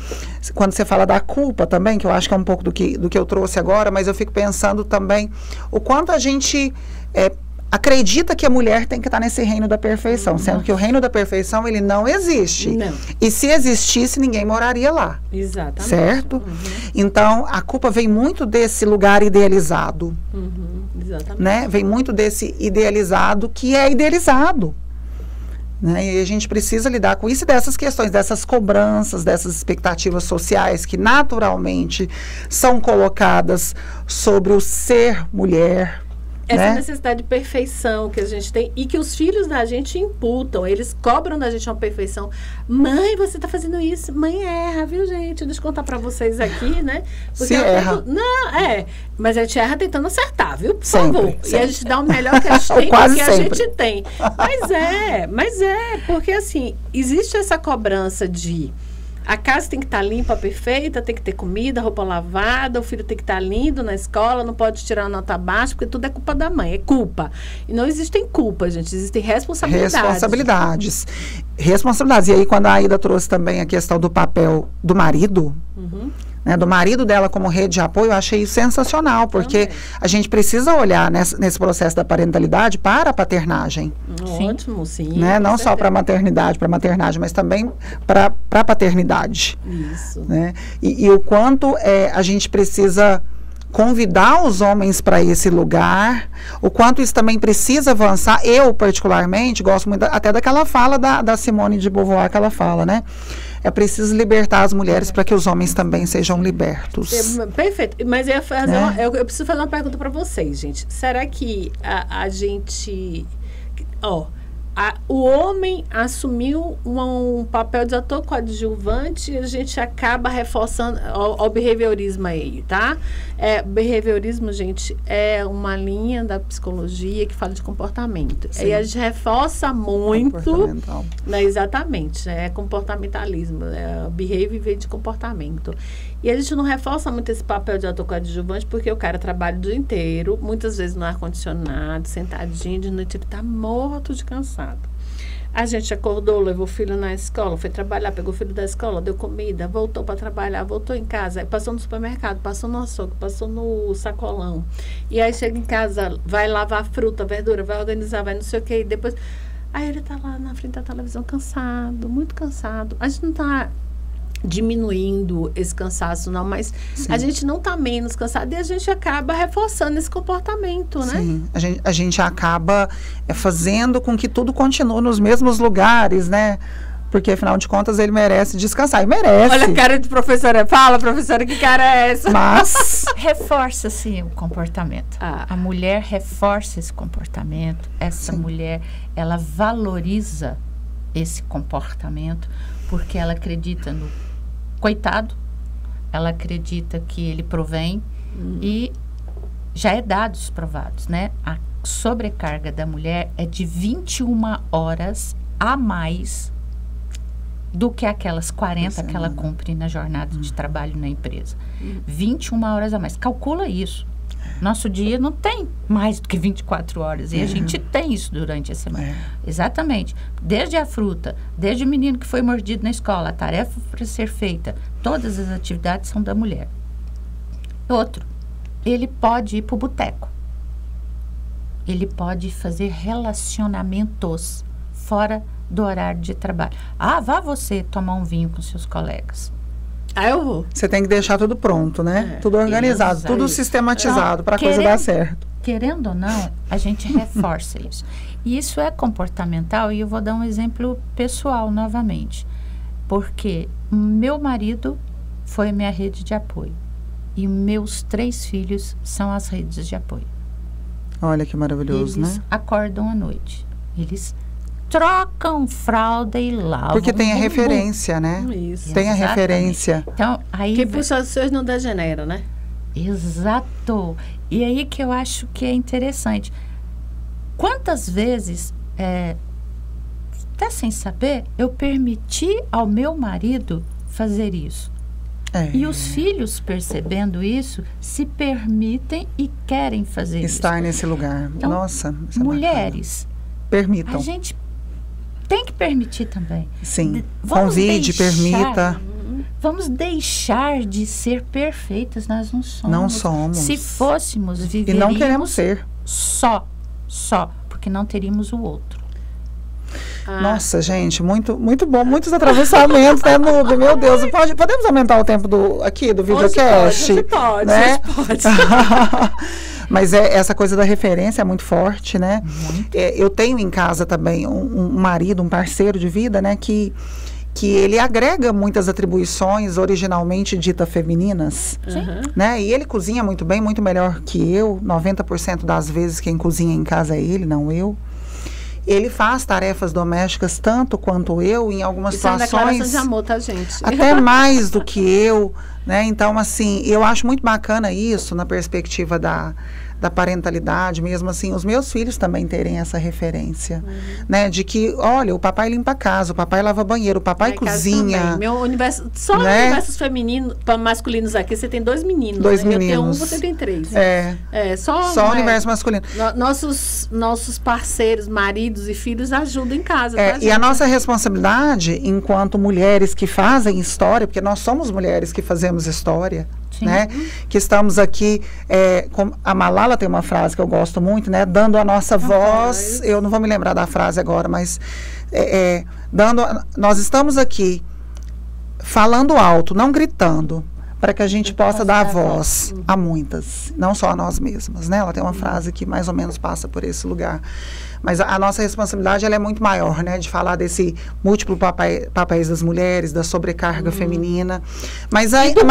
quando você fala da culpa também, que eu acho que é um pouco do que eu trouxe agora, mas eu fico pensando também o quanto a gente acredita que a mulher tem que estar nesse reino da perfeição, sendo que o reino da perfeição, ele não existe. Não. E se existisse, ninguém moraria lá. Exatamente. Certo? Então, a culpa vem muito desse lugar idealizado. Exatamente. Né? Vem muito desse idealizado que é idealizado. Né? E a gente precisa lidar com isso e dessas questões, dessas cobranças, dessas expectativas sociais que naturalmente são colocadas sobre o ser mulher. Essa necessidade de perfeição que a gente tem e que os filhos da gente imputam, eles cobram da gente uma perfeição. Mãe, você tá fazendo isso? Mãe, erra, viu, gente? Deixa eu contar pra vocês aqui, né? Porque se erra. Não, mas a gente erra tentando acertar, viu? Por sempre, favor. sempre. E a gente dá o melhor que a gente tem, Quase porque sempre. a gente tem. Mas porque assim, existe essa cobrança de a casa tem que estar limpa, perfeita, tem que ter comida, roupa lavada, o filho tem que estar lindo na escola, não pode tirar nota baixa, porque tudo é culpa da mãe, é culpa. E não existem culpas, gente, existem responsabilidades. Responsabilidades. E aí, quando a Aida trouxe também a questão do papel do marido, né, do marido dela como rede de apoio, eu achei isso sensacional, porque a gente precisa olhar nesse processo da parentalidade para a paternagem. Ótimo, sim. Né? Não só para a maternidade, mas também para a paternidade. Isso. Né? E o quanto a gente precisa convidar os homens para esse lugar, o quanto isso também precisa avançar. Eu, particularmente, gosto muito até daquela fala da Simone de Beauvoir, que ela fala, né? É preciso libertar as mulheres para que os homens também sejam libertos. Perfeito. Mas eu preciso fazer uma pergunta para vocês, gente. Será que a gente... o homem assumiu um papel de ator coadjuvante e a gente acaba reforçando o behaviorismo aí, tá? Behaviorismo, gente, é uma linha da psicologia que fala de comportamento. Sim. E a gente reforça muito... Né, exatamente, é comportamentalismo. O behavior vem de comportamento. E a gente não reforça muito esse papel de ator coadjuvante porque o cara trabalha o dia inteiro, muitas vezes no ar-condicionado, sentadinho, de noite ele tá morto de cansado. A gente acordou, levou o filho na escola, foi trabalhar, pegou o filho da escola, deu comida, voltou para trabalhar, voltou em casa, aí passou no supermercado, passou no açougue, passou no sacolão. E aí chega em casa, vai lavar fruta, verdura, vai organizar, vai não sei o que, e depois... Aí ele tá lá na frente da televisão cansado, muito cansado. A gente não tá diminuindo esse cansaço, não, mas sim, a gente não tá menos cansado e a gente acaba reforçando esse comportamento, né? Sim, a gente acaba fazendo com que tudo continue nos mesmos lugares, né? Porque, afinal de contas, ele merece descansar. E merece. Olha a cara de professora. Fala, professora, que cara é essa? Mas... reforça-se o comportamento. A mulher reforça esse comportamento. Essa sim, mulher, ela valoriza esse comportamento porque ela acredita no coitado, ela acredita que ele provém e já é dados provados, né? A sobrecarga da mulher é de 21 horas a mais do que aquelas 40 que ela cumpre na jornada de trabalho na empresa. 21 horas a mais. Calcula isso. Nosso dia não tem mais do que 24 horas. E a gente tem isso durante a semana. Exatamente. Desde a fruta, desde o menino que foi mordido na escola, a tarefa para ser feita, todas as atividades são da mulher. Outro, ele pode ir para o boteco. Ele pode fazer relacionamentos fora do horário de trabalho. Vá você tomar um vinho com seus colegas. Eu vou. Você tem que deixar tudo pronto, né? Tudo organizado, tudo sistematizado para a coisa dar certo. Querendo ou não, a gente reforça isso. E isso é comportamental e eu vou dar um exemplo pessoal novamente. Porque meu marido foi minha rede de apoio. E meus 3 filhos são as redes de apoio. Olha que maravilhoso, eles acordam à noite. Eles trocam fralda e lavam. Porque tem a referência, né? Isso. Tem a referência. Então, aí que puxa os seus não degenera, né? Exato. E aí que eu acho que é interessante. Quantas vezes, até sem saber, eu permiti ao meu marido fazer isso? E os filhos, percebendo isso, se permitem e querem fazer isso. Estar nesse lugar. Então, nossa, isso é mulheres, permitam. A gente tem que permitir também. Sim. Convide, permita. Vamos deixar de ser perfeitas. Nós não somos. Não somos. Se fôssemos, viveríamos. E não queremos ser. Só. porque não teríamos o outro. Nossa, gente, muito, muito bom, muitos atravessamentos, né, Núbia? Meu Deus, podemos aumentar o tempo do videocast? Hoje pode, né? pode. Mas essa coisa da referência é muito forte, né? Eu tenho em casa também um marido, um parceiro de vida, né, que ele agrega muitas atribuições originalmente ditas femininas, né? E ele cozinha muito bem, muito melhor que eu. 90% das vezes quem cozinha em casa é ele, não eu. Ele faz tarefas domésticas tanto quanto eu, em algumas situações. Isso é uma declaração de amor, tá, gente? Até mais do que eu, né? Então, assim, eu acho muito bacana isso na perspectiva da parentalidade, mesmo assim, os meus filhos também terem essa referência, né? De que, olha, o papai limpa a casa, o papai lava banheiro, o papai cozinha. Meu universo, só né? Universos femininos, masculinos aqui, você tem 2 meninos. 2 né? meninos. Eu tenho 1, você tem 3. Só o universo masculino. Nossos parceiros, maridos e filhos ajudam em casa. E a nossa responsabilidade, enquanto mulheres que fazem história, porque nós somos mulheres que fazemos história, né? Que estamos aqui, a Malala tem uma frase que eu gosto muito, né? Dando a nossa voz, eu não vou me lembrar da frase agora, mas nós estamos aqui falando alto, não gritando, para que a gente possa dar voz a muitas, não só a nós mesmas, né? Ela tem uma frase que mais ou menos passa por esse lugar. Mas a nossa responsabilidade, ela é muito maior, né? De falar desse múltiplo papéis das mulheres, da sobrecarga feminina. Mas ainda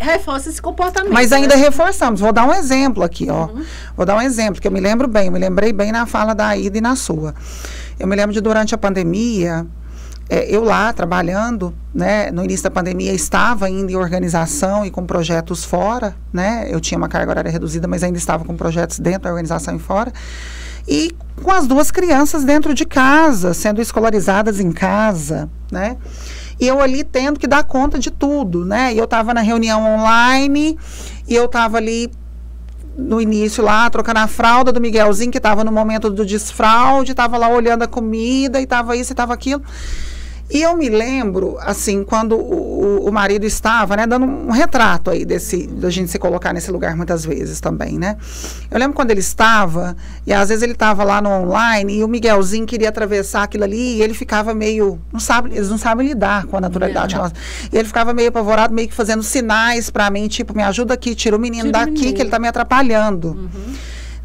reforça esse comportamento. Mas ainda reforçamos. Vou dar um exemplo aqui, ó. Vou dar um exemplo, que eu me lembrei bem na fala da Aida e na sua. Eu me lembro de durante a pandemia, eu lá trabalhando, né? No início da pandemia estava ainda em organização e com projetos fora, né? Eu tinha uma carga horária reduzida, mas ainda estava com projetos dentro da organização e fora. E com as 2 crianças dentro de casa, sendo escolarizadas em casa, né? E eu ali tendo que dar conta de tudo, né? E eu estava na reunião online, e eu estava ali no início lá, trocando a fralda do Miguelzinho, que estava no momento do desfraude, estava lá olhando a comida, e estava isso, e estava aquilo. E eu me lembro, assim, quando o marido estava, né, dando um retrato aí da gente se colocar nesse lugar muitas vezes também, né? Eu lembro quando ele estava, e às vezes ele estava lá no online, e o Miguelzinho queria atravessar aquilo ali, e ele ficava meio, eles não sabem lidar com a naturalidade nossa. E ele ficava meio apavorado, meio que fazendo sinais pra mim, tipo, me ajuda aqui, tira o menino daqui, que ele tá me atrapalhando.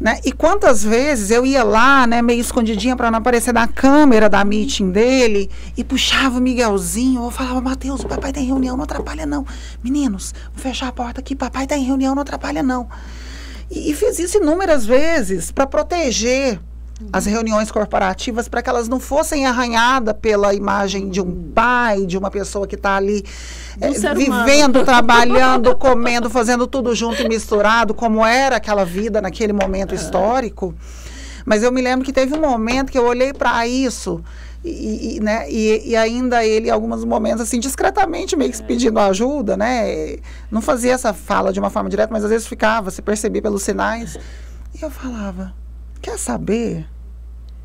Né? E quantas vezes eu ia lá, né, meio escondidinha para não aparecer na câmera da meeting dele, e puxava o Miguelzinho, eu falava, Matheus, o papai tá em reunião, não atrapalha não. Meninos, vou fechar a porta aqui, papai tá em reunião, não atrapalha não. E fiz isso inúmeras vezes para proteger as reuniões corporativas, para que elas não fossem arranhadas pela imagem de um pai, de uma pessoa que está ali vivendo, trabalhando, comendo, fazendo tudo junto e misturado, como era aquela vida naquele momento histórico. Mas eu me lembro que teve um momento que eu olhei para isso e ainda ele, em alguns momentos, assim, discretamente, meio que pedindo ajuda, né? Não fazia essa fala de uma forma direta, mas às vezes ficava, se percebia pelos sinais. E eu falava, quer saber?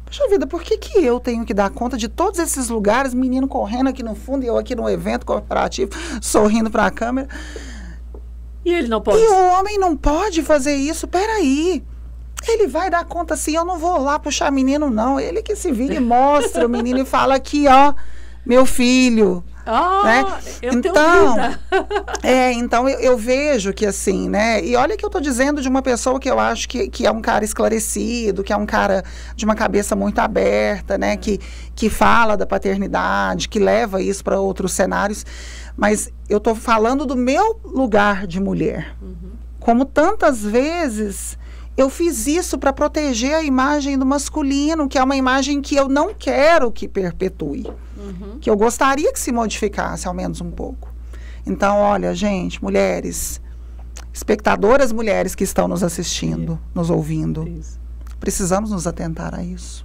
Poxa vida, por que eu tenho que dar conta de todos esses lugares, menino correndo aqui no fundo e eu aqui no evento corporativo, sorrindo para a câmera? E ele não pode? E o homem não pode fazer isso? Peraí. Ele vai dar conta assim, eu não vou lá puxar menino, não. Ele que se vira e mostra o menino e fala aqui, ó, meu filho. Né? Então eu vejo que assim, né? E olha que eu tô dizendo de uma pessoa que eu acho que é um cara esclarecido, que é um cara de uma cabeça muito aberta, né? Que fala da paternidade, que leva isso para outros cenários. Mas eu tô falando do meu lugar de mulher. Como tantas vezes eu fiz isso para proteger a imagem do masculino, que é uma imagem que eu não quero que perpetue. Que eu gostaria que se modificasse, ao menos um pouco. Então, olha, gente, mulheres, espectadoras mulheres que estão nos assistindo, nos ouvindo, precisamos nos atentar a isso.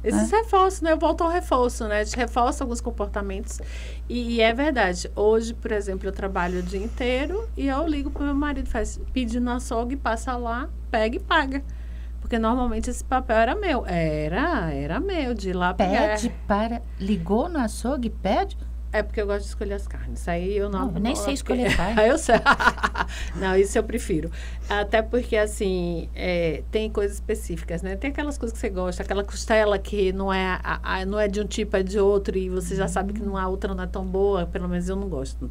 Esses reforços, né? Eu volto ao reforço, né? A gente reforça alguns comportamentos. E é verdade. Hoje, por exemplo, eu trabalho o dia inteiro e eu ligo para o meu marido, pede no açougue, passa lá, pega e paga. Porque normalmente esse papel era meu. Era meu, de ir lá pegar. Ligou no açougue, pede? É porque eu gosto de escolher as carnes. Isso aí eu não... Eu nem sei escolher carne. Eu sei. Não, isso eu prefiro. Até porque, assim, tem coisas específicas, né? Tem aquelas coisas que você gosta, aquela costela que não é de um tipo, é de outro, e você já sabe que a outra não é tão boa, pelo menos eu não gosto.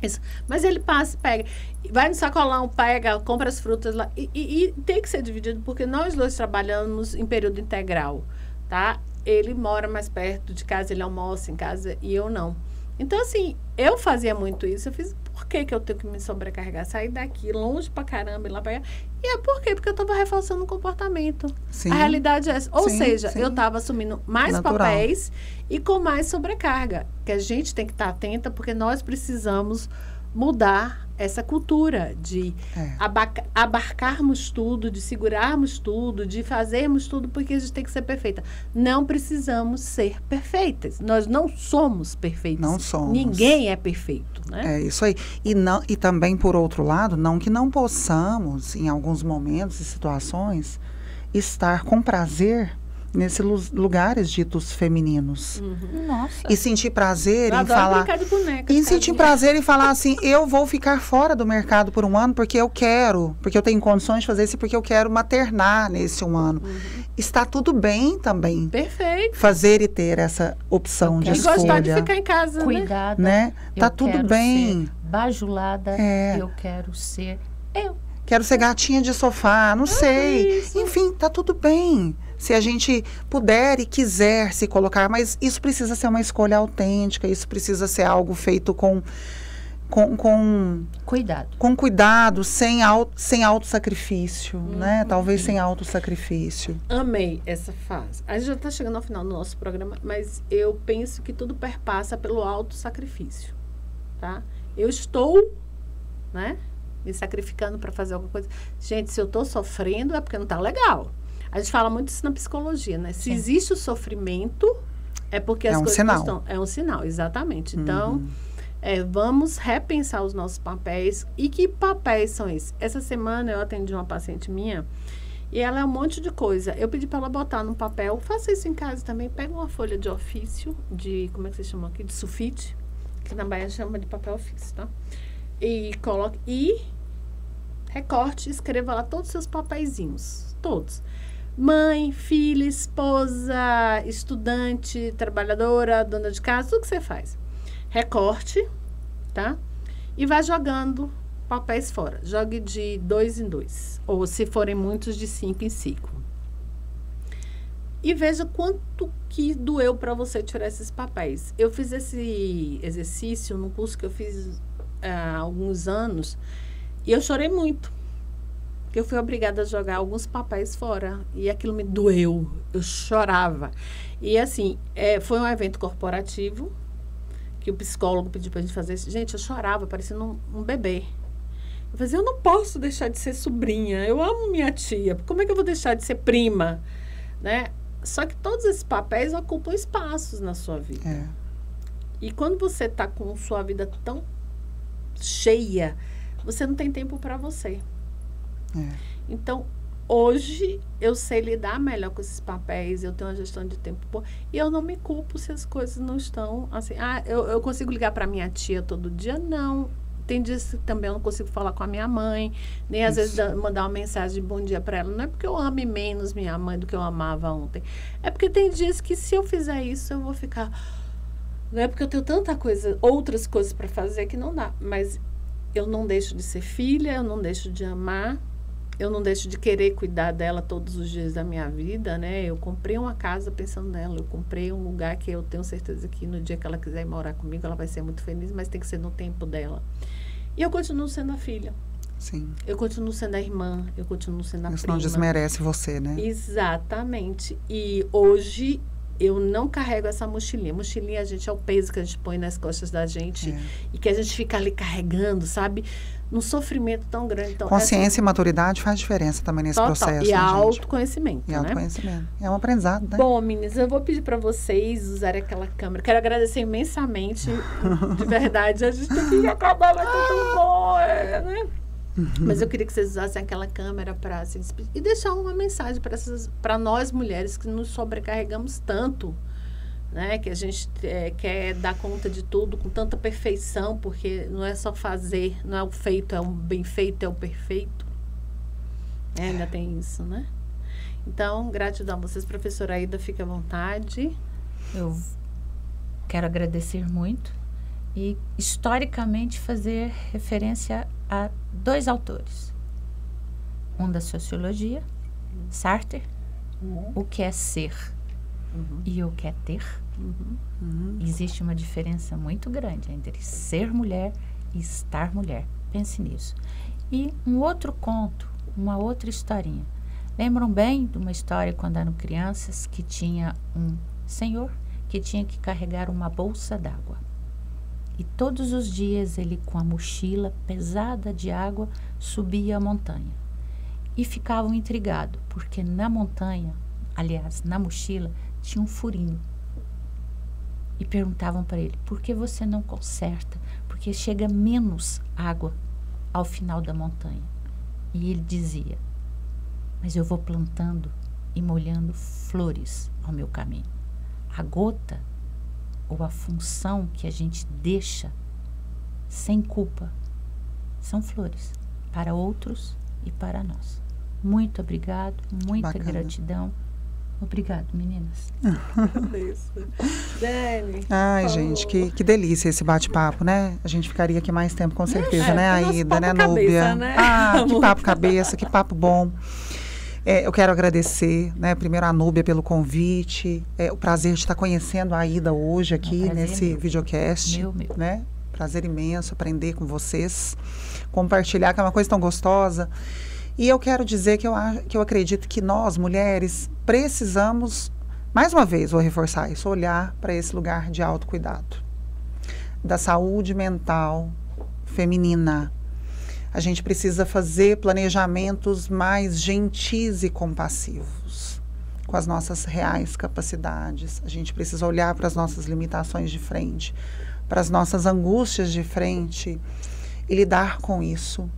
Isso. Mas ele passa, pega, vai no sacolão, pega, compra as frutas lá. E tem que ser dividido, porque nós dois trabalhamos em período integral, tá? Ele mora mais perto de casa, ele almoça em casa e eu não. Então, assim, eu fazia muito isso. Eu fiz, por que eu tenho que me sobrecarregar? Sair daqui, longe pra caramba, ir lá pra cá. E por quê? Porque eu tava reforçando o comportamento. Sim. A realidade é essa. Ou Sim, seja, sim. eu tava assumindo mais Natural. papéis e com mais sobrecarga. Que a gente tem que estar atenta, porque nós precisamos mudar essa cultura de abarcarmos tudo, de segurarmos tudo, de fazermos tudo, porque a gente tem que ser perfeita. Não precisamos ser perfeitas. Nós não somos perfeitos. Não somos. Ninguém é perfeito, né? É isso aí. E também, por outro lado, não que não possamos, em alguns momentos e situações, estar com prazer nesses lugares ditos femininos. Nossa. E sentir prazer Eu em adoro falar... brincar de boneca. E sentir prazer em falar assim, eu vou ficar fora do mercado por um ano porque eu quero, porque eu tenho condições de fazer isso, porque eu quero maternar nesse um ano. Está tudo bem também. Perfeito. Fazer e ter essa opção de E escolha. gostar de ficar em casa, né? Cuidada. Né? Eu Tá tudo quero bem. ser bajulada. Eu quero ser eu. Quero ser gatinha de sofá, não sei. isso. Enfim, tá tudo bem. Se a gente puder e quiser se colocar, mas isso precisa ser uma escolha autêntica, isso precisa ser algo feito com Cuidado. com cuidado, sem autossacrifício, né? Talvez sem autossacrifício. Amei essa fase. A gente já está chegando ao final do nosso programa, mas eu penso que tudo perpassa pelo autossacrifício, tá? Eu estou, né, me sacrificando para fazer alguma coisa. Gente, se eu estou sofrendo é porque não está legal. A gente fala muito isso na psicologia, né? Se existe o sofrimento, é porque as coisas não estão... É um sinal, exatamente. Então, vamos repensar os nossos papéis. E que papéis são esses? Essa semana eu atendi uma paciente minha e ela é um monte de coisa. Eu pedi para ela botar num papel, faça isso em casa também, pega uma folha de ofício, como é que vocês chamam aqui? De sulfite, que na Bahia chama de papel ofício, tá? E coloque, e recorte, escreva lá todos os seus papeizinhos, todos. Mãe, filha, esposa, estudante, trabalhadora, dona de casa, tudo que você faz. Recorte, tá? E vai jogando papéis fora. Jogue de 2 em 2. Ou, se forem muitos, de 5 em 5. E veja quanto que doeu para você tirar esses papéis. Eu fiz esse exercício no curso que eu fiz há alguns anos. E eu chorei muito. Porque eu fui obrigada a jogar alguns papéis fora. E aquilo me doeu. Eu chorava. E, assim, foi um evento corporativo que o psicólogo pediu pra gente fazer. Gente, eu chorava, parecendo um bebê. Eu falei, eu não posso deixar de ser sobrinha. Eu amo minha tia. Como é que eu vou deixar de ser prima? Né? Só que todos esses papéis ocupam espaços na sua vida. E quando você está com sua vida tão cheia, você não tem tempo para você. Então, hoje, eu sei lidar melhor com esses papéis, eu tenho uma gestão de tempo boa, e eu não me culpo se as coisas não estão assim. Eu consigo ligar para minha tia todo dia? Não. Tem dias que também eu não consigo falar com a minha mãe, nem às vezes mandar uma mensagem de bom dia para ela. Não é porque eu ame menos minha mãe do que eu amava ontem. É porque tem dias que, se eu fizer isso, eu vou ficar... Não é porque eu tenho tanta coisa, outras coisas para fazer, que não dá. Mas eu não deixo de ser filha, eu não deixo de amar, eu não deixo de querer cuidar dela todos os dias da minha vida, né? Eu comprei uma casa pensando nela, eu comprei um lugar que eu tenho certeza que no dia que ela quiser ir morar comigo, ela vai ser muito feliz, mas tem que ser no tempo dela. E eu continuo sendo a filha. Sim. Eu continuo sendo a irmã, eu continuo sendo a prima. Isso não desmerece você, né? Exatamente. E hoje eu não carrego essa mochilinha. Mochilinha, gente, é o peso que a gente põe nas costas da gente e que a gente fica ali carregando, sabe? Num sofrimento tão grande. Então, consciência e maturidade faz diferença também nesse processo. E né, autoconhecimento, E né? autoconhecimento. É um aprendizado, né? Bom, meninas, eu vou pedir para vocês usarem aquela câmera. Quero agradecer imensamente, de verdade. A gente tem que acabar, ela tá tão boa, né? Mas eu queria que vocês usassem aquela câmera para se despedir e deixar uma mensagem para nós mulheres que nos sobrecarregamos tanto, né? Que a gente quer dar conta de tudo com tanta perfeição, porque não é só fazer, não é o feito, é o bem feito, é o perfeito. Ainda tem isso, né? Então, gratidão a vocês, professora Aida, fique à vontade. Eu quero agradecer muito e, historicamente, fazer referência a 2 autores. Um da sociologia, Sartre, o que é ser e o que é ter. Existe uma diferença muito grande entre ser mulher e estar mulher. Pense nisso. E um outro conto, uma outra historinha. Lembram bem de uma história quando eram crianças que tinha um senhor que tinha que carregar uma bolsa d'água. E todos os dias ele, com a mochila pesada de água, subia a montanha. E ficavam intrigados, porque na montanha, aliás, na mochila, tinha um furinho. E perguntavam para ele, por que você não conserta? Porque chega menos água ao final da montanha. E ele dizia, mas eu vou plantando e molhando flores ao meu caminho. A gota ou a função que a gente deixa sem culpa são flores para outros e para nós. Muito obrigado, muita gratidão. Obrigado, meninas. Dani. Ai, gente, que delícia esse bate-papo, né? A gente ficaria aqui mais tempo, com certeza, né, Aida, né, Núbia? Né? Ah, que papo cabeça, que papo bom. Eu quero agradecer, né, primeiro a Núbia pelo convite. O prazer de estar conhecendo a Aida hoje aqui nesse videocast. Meu. Né? Prazer imenso aprender com vocês, compartilhar, que é uma coisa tão gostosa. E eu quero dizer que eu acredito que nós, mulheres, precisamos, mais uma vez, vou reforçar isso, olhar para esse lugar de autocuidado, da saúde mental feminina. A gente precisa fazer planejamentos mais gentis e compassivos, com as nossas reais capacidades. A gente precisa olhar para as nossas limitações de frente, para as nossas angústias de frente e lidar com isso,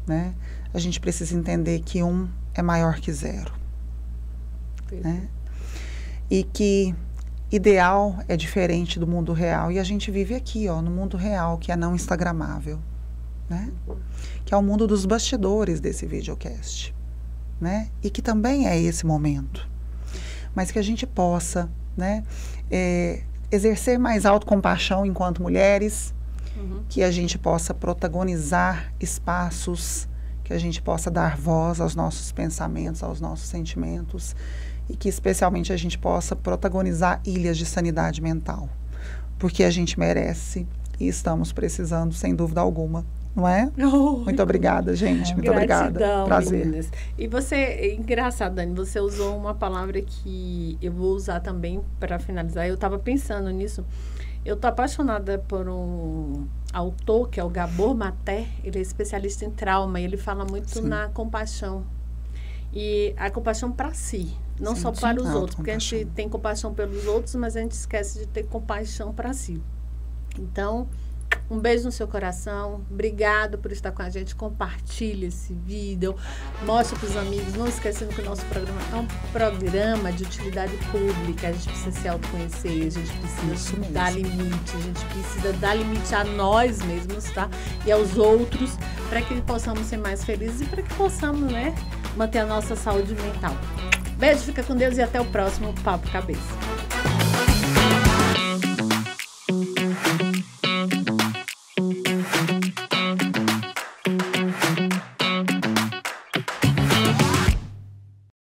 né? A gente precisa entender que 1 é maior que 0. Né? E que ideal é diferente do mundo real. E a gente vive aqui, ó, no mundo real, que é não instagramável. Né? Que é o mundo dos bastidores desse videocast. Né? E que também é esse momento. Mas que a gente possa, né, exercer mais autocompaixão enquanto mulheres, que a gente possa protagonizar espaços, que a gente possa dar voz aos nossos pensamentos, aos nossos sentimentos, e que especialmente a gente possa protagonizar ilhas de sanidade mental, porque a gente merece e estamos precisando, sem dúvida alguma, não é? Muito obrigada, gente, muito obrigada, prazer. Meninas. E você, engraçado, Dani, você usou uma palavra que eu vou usar também para finalizar, eu estava pensando nisso. Eu estou apaixonada por um autor, que é o Gabor Maté. Ele é especialista em trauma e ele fala muito na compaixão. E a compaixão para si, não só para os outros. Porque a gente tem compaixão pelos outros, mas a gente esquece de ter compaixão para si. Então, um beijo no seu coração. Obrigado por estar com a gente. Compartilhe esse vídeo. Mostre para os amigos. Não esquecendo que o nosso programa é um programa de utilidade pública. A gente precisa se autoconhecer. A gente precisa dar limite. A gente precisa dar limite a nós mesmos, tá? E aos outros, para que possamos ser mais felizes e para que possamos, né, manter a nossa saúde mental. Beijo, fica com Deus e até o próximo Papo Cabeça.